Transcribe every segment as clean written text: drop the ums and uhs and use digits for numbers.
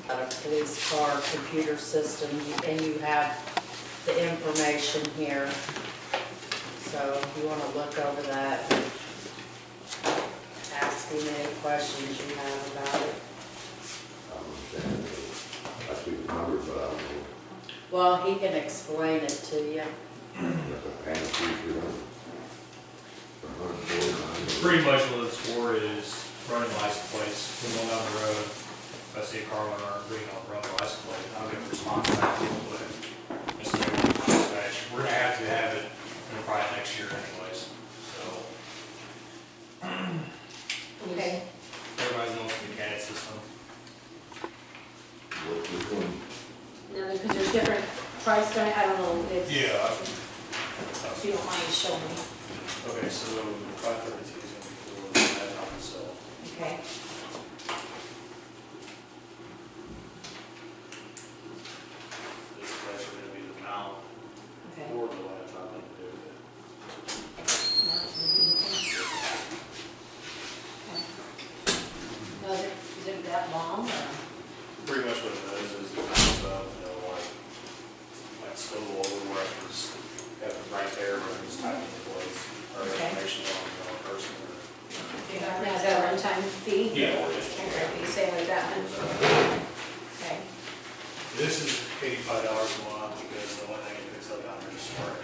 a police car computer system, and you have the information here. So if you want to look over that, ask him any questions you have about it. I understand. I see the numbers, but I don't know. Well, he can explain it to you. That's a panel feature. Pretty much what it's for is running license plates. We're going down the road. If I see a car on our green, I'll run the license plate. I'll get a response back to it. We're gonna have to have it probably next year anyways. So Okay. everybody knows the CAD system. Which one? No, because there's different price tag, I don't know, it's. Yeah. If you don't mind showing me. Okay, so 532 is gonna be for that on itself. Okay. This is actually gonna be the mount Okay. for the laptop that we do with it. No, is it that long or? Pretty much what it does is it mounts up, like stove over where I can just have it right there where I can just type in the place or Okay. information on the person. Is that a one-time fee? Yeah. Okay, fee, say like that one. Okay. This is $85 a month because the one thing it picks up down there is smart.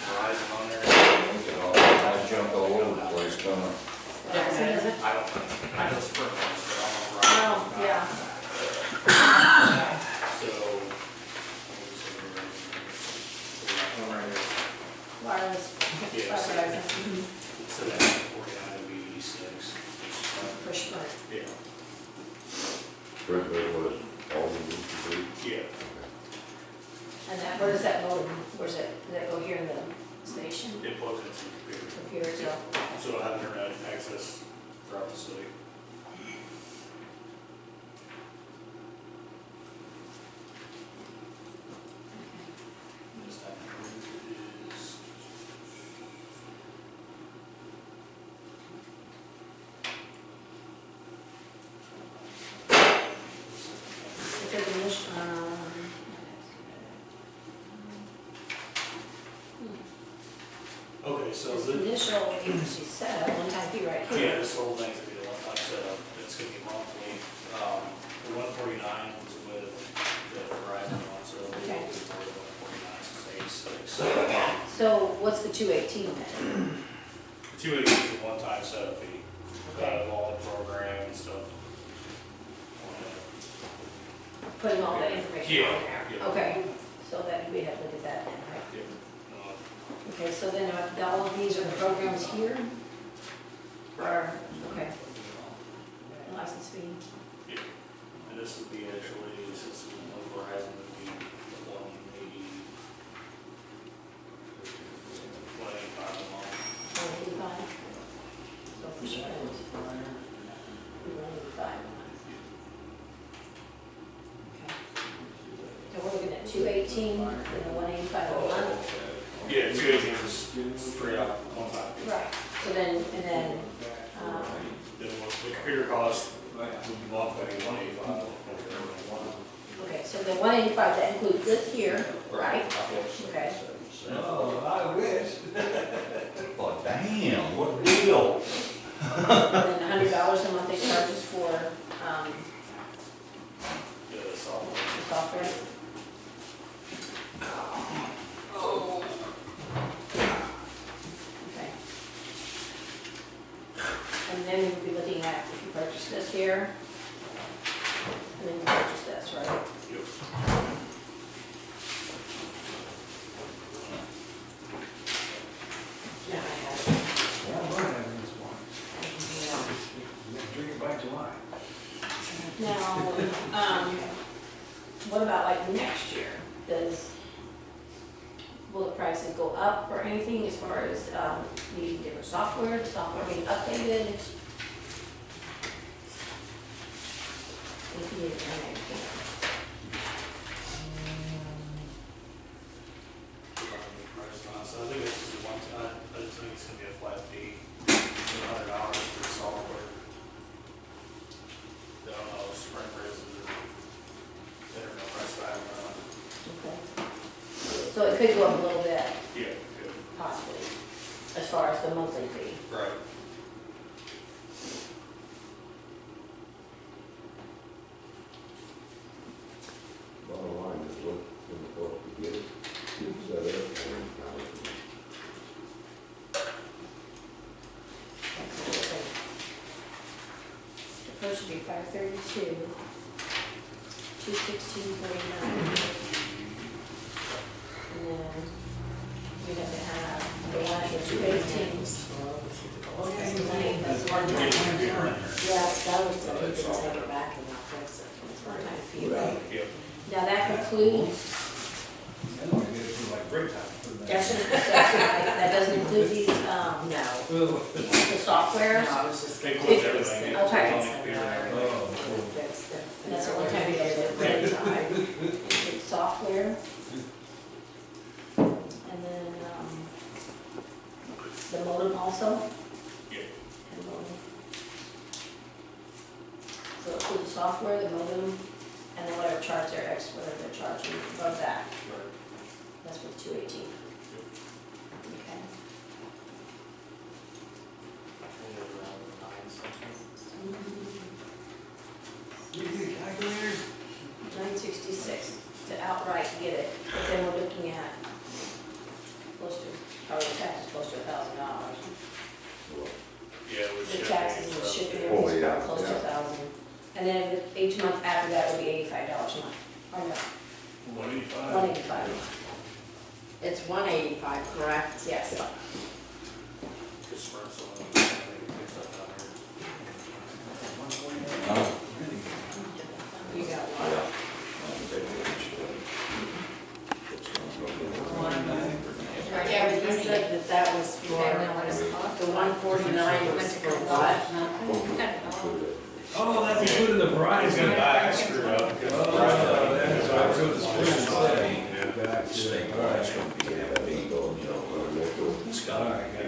Verizon on there. I jumped all over the place, don't I? Verizon, is it? I don't know. I know Sprint ones, but I don't know Oh, Verizon. yeah. So. Wireless. Yeah, so- Verizon. Mhm. So that's 49 would be 86. For sure. Yeah. Brentwood was all the way. Yeah. And that, where does that go, where's it, does that go here in the station? It plugs into the computer. Computer, so. So it'll have internet access throughout the city. This time is. It says initial, Okay, so this the, initial, she said, one-time fee right yeah, here. this whole thing's gonna be the one-time setup. It's gonna be monthly. The 149 was with the Verizon one, so it'll be Okay. for the 149, so it's 86. So what's the 218 then? 280 is a one-time setup fee. Okay. All the program and stuff. Putting all the information Yeah, on there? yeah. Okay, so that we have to look at that then, right? Yeah. Okay, so then all of these are the programs here? Or, okay. License fee? Yeah. And this would be actually, since the Verizon would be 180, 185 a month. 185? So for sure. 185. Okay. So we're looking at 218 and the 185 a month? Yeah, 280 is straight out one time. Right. So then, and then, Then what the computer cost would be monthly 185. okay, so the 185, that includes this here, right? Okay. Oh, I wish. Oh, damn, what deal? And then $100 a month they charge us for Yeah, the software. the software. Okay. And then we'll be looking at if you purchase this here, and then you purchase this, right? Yep. Yeah, I have it. Yeah, I'm running this one. Drink it by July. Now, what about like next year? Will the prices go up or anything as far as needing different software, the software being updated? If you need to run anything. So I think this is one time, I just think it's gonna be a flat fee, $100 for software. I don't know, So it could go up a little bit, Yeah, good. possibly, as far as the monthly fee. Right. Bottom line is look in the book to get it, set up, and kind of. The first would be 532, 216.49. And then you'd have to have the one at 218. That's one time. Yes, that was, so he can take it back and not fix it. That's one time fee. Yep. Now that concludes, I want to get it to like break time. that doesn't include these, No. the softwares. No, I was just. They close everything. Okay. Fix them. And that's the one time you guys get break time. It's software. And then, the modem also. Yeah. And modem. So include the software, the modem, and then whatever charge they're whatever they're charging above that. Right. That's with 218. Okay. You get a calculator? 966 to outright get it, but then we're looking at close to, probably the tax is close to $1,000. Yeah, with The shipping taxes and and the stuff. shipping, Oh, everything's yeah, probably close to yeah. 1,000. And then each month after that would be $85 a month. Or no, 185. 185. It's 185, correct? Yes. Just for someone, they can fix that down there. You got one. Yeah, but you said that that was for, the 149 was for what? Oh, that's included in the price. He's gonna buy it, screw it up. Oh, that's what I was going to say. State law, it's gonna be heavy, you know, it's got to be.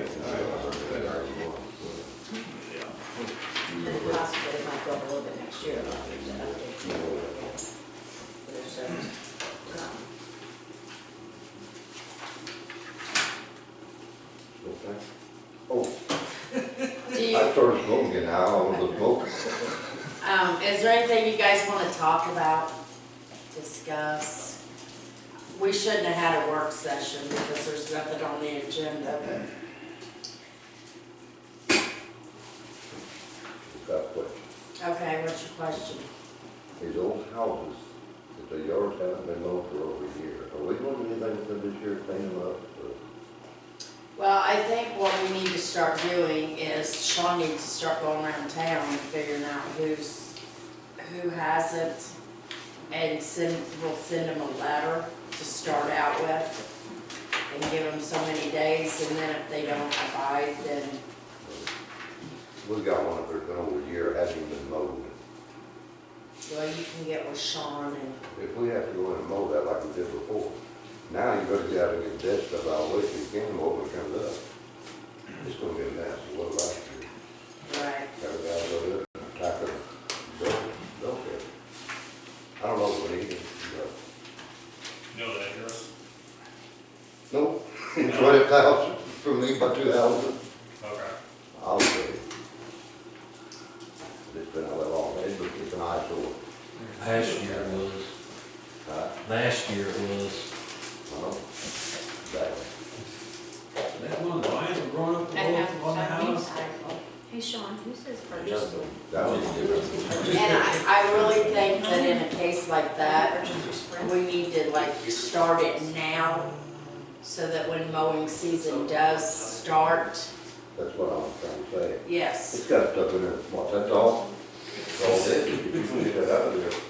And possibly it might go up a little bit next year. Okay. Oh, Do you, I started smoking now, I want to smoke. is there anything you guys want to talk about, discuss? We shouldn't have had a work session because there's nothing on the agenda, but Got a question. okay, what's your question? These old houses, if the yards haven't been mowed for over a year, are we going to do anything for this year, clean them up? Well, I think what we need to start doing is Sean needs to start going around town and figuring out who hasn't, and we'll send them a letter to start out with and give them so many days, and then if they don't abide, then, We got one up there, been over a year, hasn't even been mowed. well, you can get with Sean and, If we have to go in and mow that like we did before, now you better get out and get that stuff out of the way so you can mow when it comes up. It's gonna get nasty, what last year? right. Gotta go out there and tackle it. Don't care. I don't know what he can, Know that address? nope, it's right at the house from me by 2 houses. Okay. I'll say. It's been out that long, it's an eyesore. Last year it was, last year it was. Exactly. That one, the lines were growing up the whole on the house. Hey Sean, who says purchase? That was different. And I really think that in a case like that, we need to like start it now so that when mowing season does start, That's what I was trying to say. yes. It's got stuff in there, what, that's all? That's all it is, if you can get that out of there.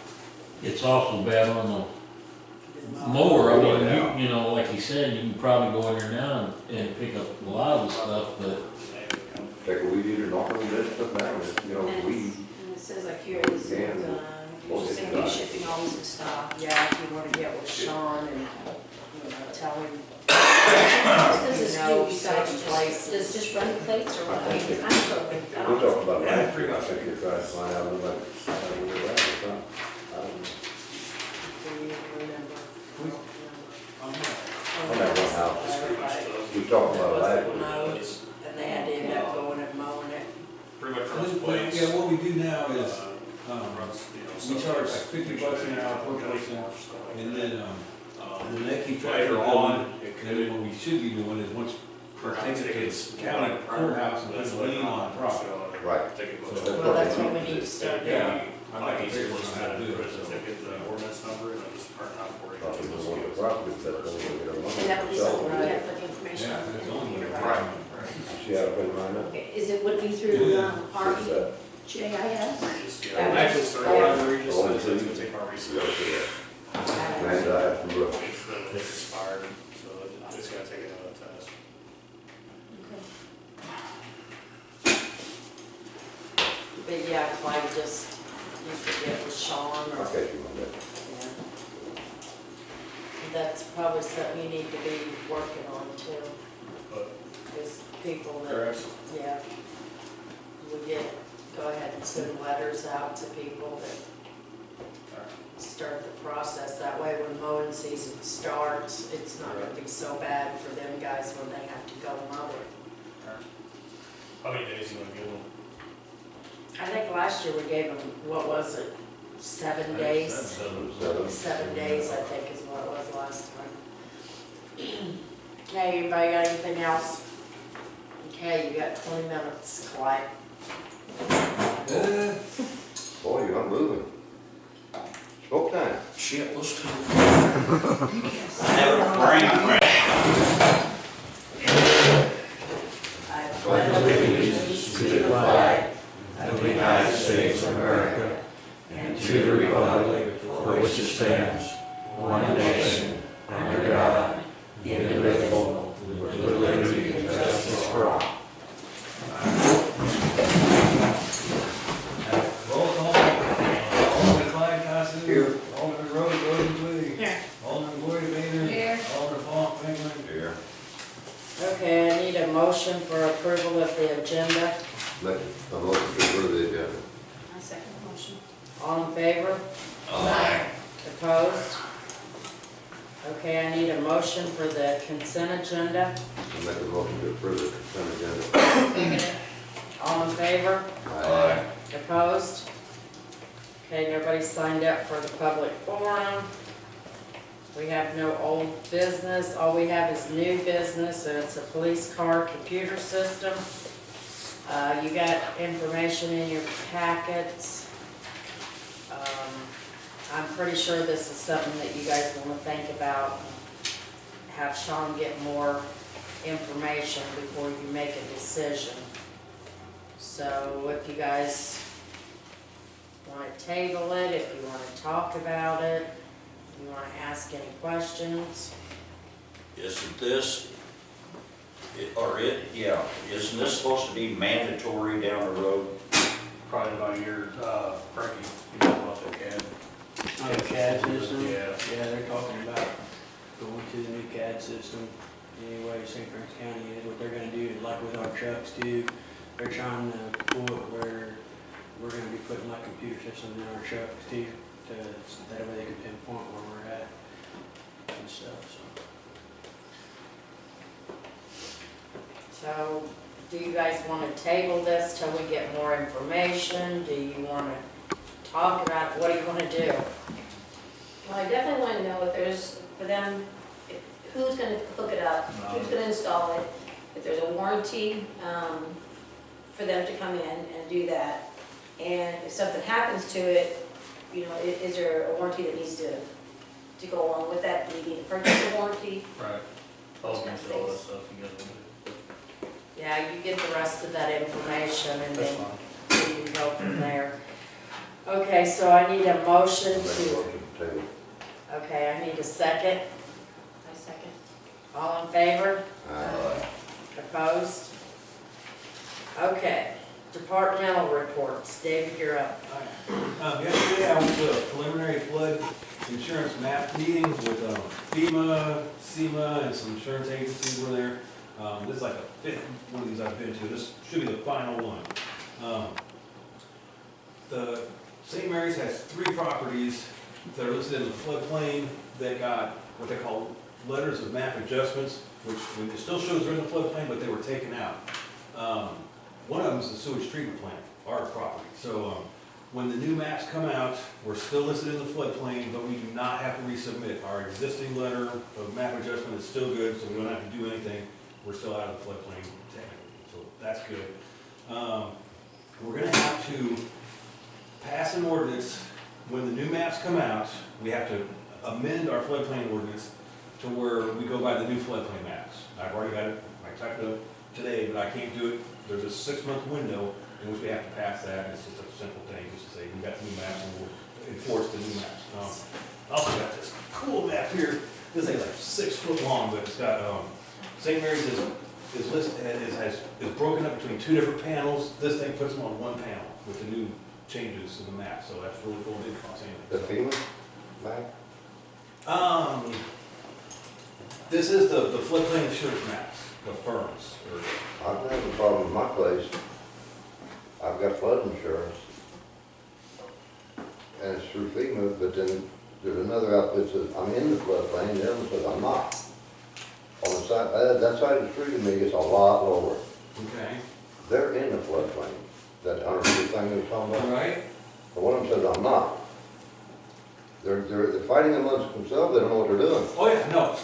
It's also bad on the mower, I mean, you know, like you said, you can probably go in there now and pick up a lot of the stuff, but Take a weed eater, knock on that stuff down, you know, And weed. it says like here it is, Yeah. you're just gonna be shipping all these and stuff. Yeah, if you wanna get with Sean and, you know, tell him, What does this No, do besides certain just, places. does it just run the plates or what? I mean, I'm so, We talked about it last year, I think you're trying to find out, like, where we're at or something. I don't know. do you remember? I'm not. Now, everybody we talked that about was last the week. notes, and they had to end up going and mowing it. Pretty much runs plates. Yeah, what we do now is, Runs, we charge like $50 an hour per person, and then, when they keep track of Later the on, building, it and then what we should be doing is once we take it to the county courthouse and put a lien on the property. Right. So- Well, that's what we need to start doing. Yeah. I I'd like like to easier figure just out how to do it, so. get the ordinance number and I just print it out for you. Probably the one of the properties that don't get a And money. that would be something we So, have to put the information Yeah, on. that's the only way. Right. see how it went right now? Okay, is it, would be through, What's that? REJIS? Just, yeah, I'm actually starting on the regis, so it's gonna take my research. And I have to look. It's expired, so it's gonna take another test. But yeah, Clay, just, you could get with Sean or, Okay, you want that. yeah. That's probably something you need to be working on too, But, is people that, correct. yeah. We get, go ahead and send letters out to people that start the process. That way when mowing season starts, it's not gonna be so bad for them guys when they have to go mow it. How many days you wanna give them? I think last year we gave them, what was it, 7 days? 7 days, I think is what it was last time. Okay, anybody got anything else? Okay, you got 20 minutes, Clyde. Boy, you're moving. Smoke time. Shit, let's do it. Have a brain. I pledge allegiance to the flag Of the United States of America and to the republic for which it stands, one nation, under God, indivisible, with liberty and justice for all. Roll call. Alderman Clyde Costello. Here. Alderman Rose Rosenbluth. Here. Alderman Gloria Gaynor. Here. Alderman Paul Franklin. Here. Okay, I need a motion for approval of the agenda. Let, a motion to approve the agenda. I second the motion. All in favor? Aye. Opposed? Okay, I need a motion for the consent agenda. I make a motion to approve the consent agenda. All in favor? Aye. Opposed? Okay, nobody signed up for the public forum. We have no old business. All we have is new business, and it's a police car computer system. You got information in your packets. I'm pretty sure this is something that you guys want to think about. Have Sean get more information before you make a decision. So if you guys want to table it, if you want to talk about it, if you want to ask any questions. Isn't this, isn't this supposed to be mandatory down the road? Probably about a year, Frankie, you know about the CAD. On the CAD system? Yeah. Yeah, they're talking about going to the new CAD system. Anyway, St. Clair County is what they're gonna do, like with our trucks too. They're trying to pull it where we're gonna be putting like computer systems in our trucks too, that way they can pinpoint where we're at and stuff, so. So, do you guys want to table this till we get more information? Do you want to talk about it? What do you want to do? Well, I definitely want to know if there's, for them, who's going to hook it up, who's going to install it, if there's a warranty for them to come in and do that. And if something happens to it, you know, is there a warranty that needs to go along with that? Do we need to purchase a warranty? Right. All kinds of all that stuff you guys want to do. Yeah, you get the rest of that information and That's then fine. we can go from there. Okay, so I need a motion Make a to, motion to table. okay, I need a second. I second. All in favor? Aye. Opposed? Okay, departmental reports. David, you're up. Yesterday, I went to a preliminary flood insurance map meeting with FEMA, SEMA, and some insurance agencies were there. This is like the 5th one of these I've been to. This should be the final one. The St. Mary's has 3 properties that are listed in the floodplain that got what they call letters of map adjustments, which it still shows they're in the floodplain, but they were taken out. One of them is the sewage treatment plant, our property. So when the new maps come out, we're still listed in the floodplain, but we do not have to resubmit. Our existing letter of map adjustment is still good, so we don't have to do anything. We're still out of the floodplain technically, so that's good. We're gonna have to pass an ordinance. When the new maps come out, we have to amend our floodplain ordinance to where we go by the new floodplain maps. I've already got it, I typed it up today, but I can't do it. There's a 6-month window in which we have to pass that. It's just a simple thing, just to say, we got the new maps and we'll enforce the new maps. I also got this cool map here. This thing's like 6 foot long, but it's got, St. Mary's is listed, is broken up between 2 different panels. This thing puts them on one panel with the new changes in the map, so that's really cool. It didn't cost The anything. FEMA map? This is the floodplain insurance maps, the firms, or I don't have a problem with my place. I've got flood insurance. And it's through FEMA, but then there's another outfit that says I'm in the floodplain, the other one says I'm not. On the side, that side of the street to me is a lot lower. okay, They're in the floodplain, that 100-foot thing they were talking about. right? But one of them says I'm not. They're fighting amongst themselves, they don't know what they're doing. Oh yeah, no.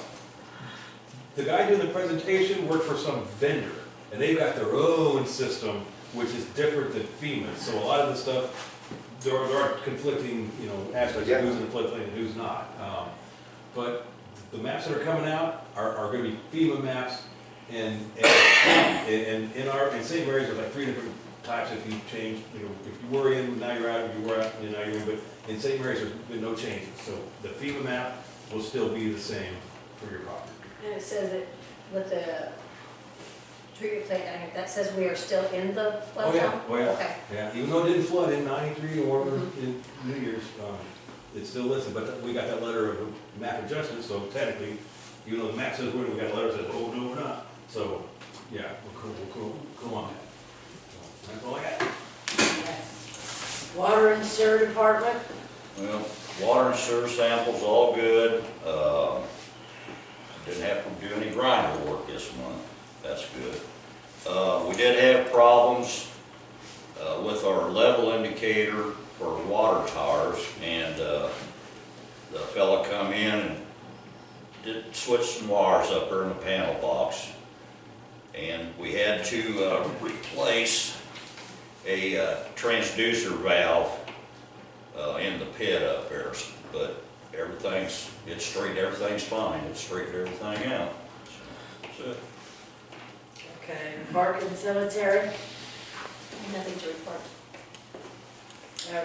The guy doing the presentation worked for some vendor, and they've got their own system, which is different than FEMA. So a lot of the stuff, there are conflicting, aspects Yeah. of who's in the floodplain and who's not. But the maps that are coming out are gonna be FEMA maps, and in St. Mary's, there's like 3 different types if you change, if you were in, now you're out, if you were out, now you're in, but in St. Mary's, there's been no changes. So the FEMA map will still be the same for your property. And it says that with the treatment plant down here, that says we are still in the flood Oh, yeah. zone? Oh, yeah. Okay. Yeah, even though it didn't flood in '93 or in New Year's, it's still listed, but we got that letter of map adjustment, so technically, even though the map says we got a letter that says, oh, no, we're not. So, yeah, we're cool on that. So, that's all I got. Water and sewer department, Well, water and sewer samples, all good. Didn't have to do any grinder work this month. That's good. We did have problems with our level indicator for water towers, and the fella come in and did switch some wires up there in the panel box. And we had to replace a transducer valve in the pit up there, but it's straight, everything's fine, it straightened everything out. So, okay, park and cemetery, Nothing to report.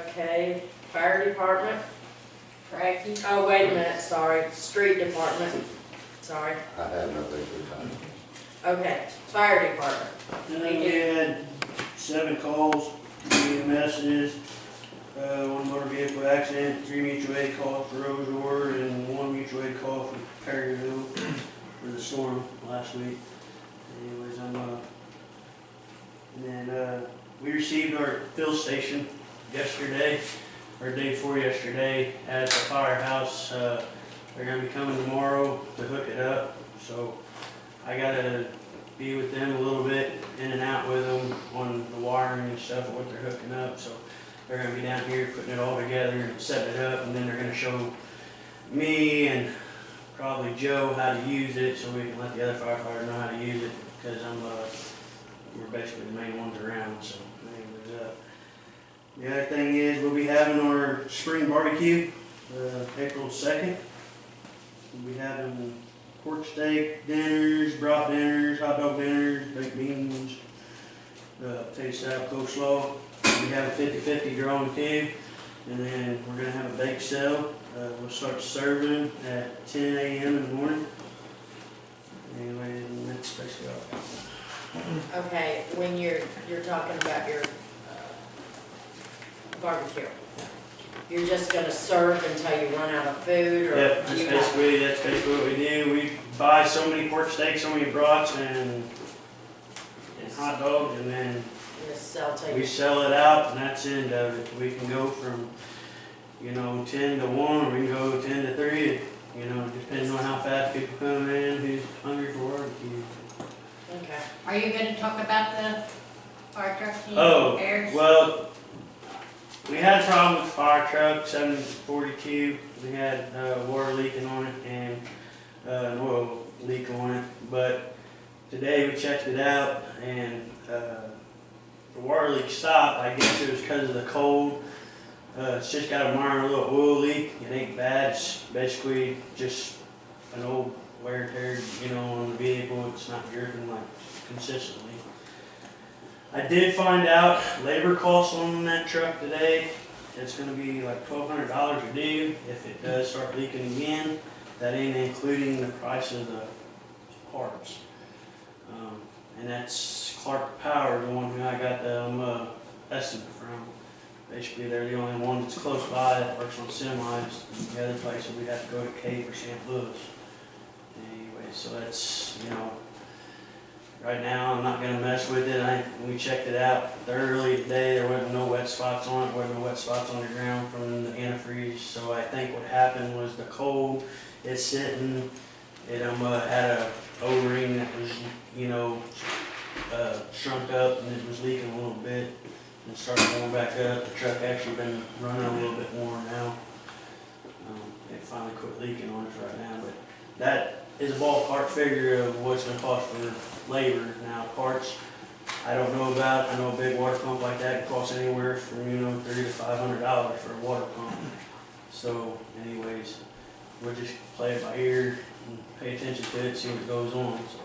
okay, fire department, Frankie? oh, wait a minute, sorry, street department, sorry, I have nothing for time. okay, fire department. We had 7 calls, 2 EMSs, 1 motor vehicle accident, 3 mutual aid calls for Rosewood, and 1 mutual aid call for Perryville for the storm last week. Anyways, and then we received our fill station yesterday, or day before yesterday, at the firehouse. They're gonna be coming tomorrow to hook it up, so I gotta be with them a little bit, in and out with them on the wiring and stuff, what they're hooking up. So they're gonna be down here putting it all together and setting it up, and then they're gonna show me and probably Joe how to use it, so we can let the other firefighters know how to use it, because we're basically the main ones around. So anyways, the other thing is we'll be having our spring barbecue, April 2nd. We'll be having pork steak dinners, brat dinners, hot dog dinners, baked beans, potato salad, coleslaw. We have a 50-50 drawing too, and then we're gonna have a bake sale. We'll start serving at 10 a.m. in the morning. Anyway, and that's basically all. Okay, when you're talking about your barbecue, you're just gonna serve until you run out of food, or? Yep, you got- that's basically what we do. We buy so many pork steaks, so many brats, and hot dogs, and then Just sell to we you. sell it out, and that's the end of it. We can go from, 10 to 1, or we can go 10 to 3, you know, depending on how fast people come in, who's hungry for barbecue. Okay. Are you gonna talk about the fire truck and Oh, repairs? well, we had a problem with the fire truck, 742. We had water leaking on it and an oil leak on it. But today we checked it out and the water leak stopped. I guess it was because of the cold. It's just got a minor little oil leak. It ain't bad. It's basically just an old wear and tear, you know, on the vehicle. It's not dripping like consistently. I did find out labor costs on that truck today. It's gonna be like $1,200 a due if it does start leaking again. That ain't including the price of the parts. And that's Clark Power, the one who I got the estimate from. Basically, they're the only one that's close by that works on semis. The other places we'd have to go to Cape or St. Louis. Anyway, so that's, you know, right now I'm not gonna mess with it. We checked it out thoroughly today. There wasn't no wet spots on it. There wasn't no wet spots on the ground from the antifreeze. So I think what happened was the cold. It's sitting. It had a O-ring that was, you know, shrunk up and it was leaking a little bit. And started going back up. The truck actually been running a little bit more now. It finally quit leaking on us right now, but that is a ballpark figure of what it's going to cost for labor. Now parts, I don't know about. I know a big water pump like that can cost anywhere from, you know, $300 to $500 for a water pump. So, anyways, we'll just play it by ear and pay attention to it, see what goes on. So.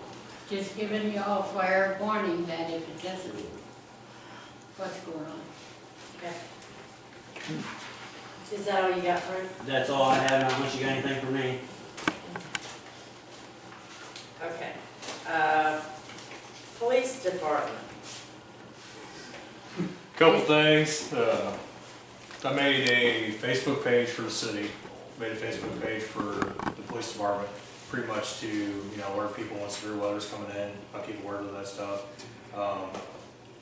Just giving you all fair warning that if it doesn't, what's going on? Okay. Is that all you got, Frank? That's all I have. Not unless you got anything for me. Okay. Police department. Couple things, I made a Facebook page for the city, made a Facebook page for the police department, pretty much to, you know, alert people when severe weather's coming in. I'll keep aware of that stuff.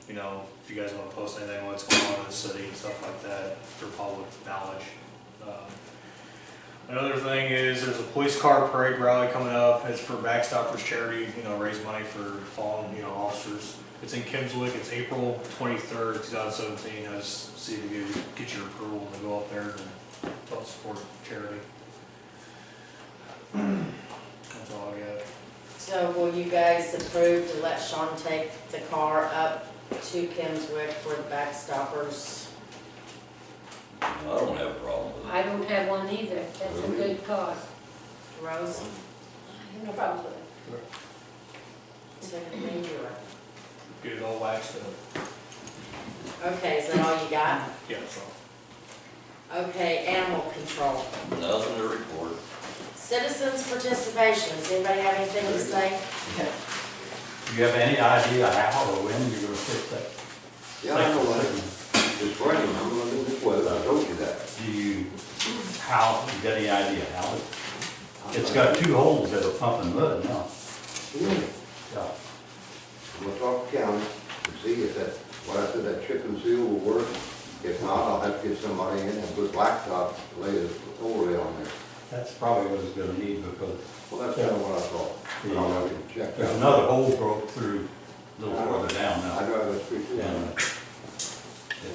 You know, if you guys want to post anything, what's going on in the city and stuff like that, for public knowledge. Another thing is there's a police car parade rally coming up. It's for Backstoppers charity, you know, raise money for fallen, you know, officers. It's in Kimmswick. It's April 23rd, 2017. I just see if you get your approval to go up there and help support charity. That's all I got. So will you guys approve to let Sean take the car up to Kimmswick for the Backstoppers? I don't have a problem with it. I don't have one either. That's a good cause. Rose? I have no problems with it. Second, me, you Get it all waxed up. Okay, is that all you got? Yeah, so. Okay, animal control. Nothing to report. Citizens participation. Does anybody have anything to say? Do you have any idea how or when you're gonna fix that? Yeah, I know that. It's raining, I'm looking this weather, I told you that. Do you, how, you got any idea how? It's got 2 holes that are pumping mud now. Yeah. I'm gonna talk to county and see if that, what I said, that chip and seal will work. If not, I'll have to get somebody in and put blacktop, lay the overlay on there. That's probably what it's gonna need because Well, that's kind of what I thought. But I'll have to check that. there's another hole broke through a little further down I now. drive that street too. And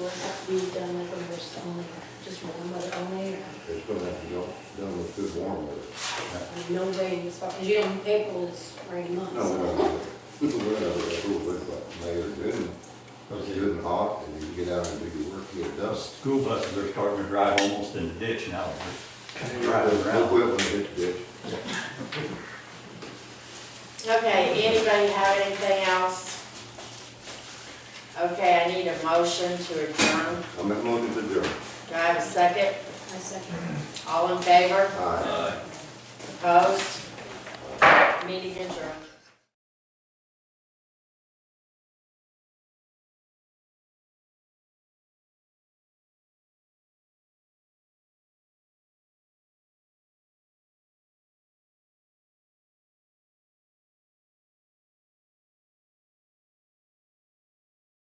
Will it have to be done like when there's only, just warm weather only, or It's gonna have to go, done with good warm weather. no rain as far, because you know, April is rainy month. No, we're not, we're not, we're about May or June. because It's good and hot, and you get out and do your work, you get the dust. school buses are starting to drive almost in the ditch now. They're driving We'll around. quit when it hits ditch. Okay, anybody have anything else? Okay, I need a motion to adjourn. I'll make a motion to adjourn. Do I have a second? I second. All in favor? Aye. Opposed? Meeting adjourned.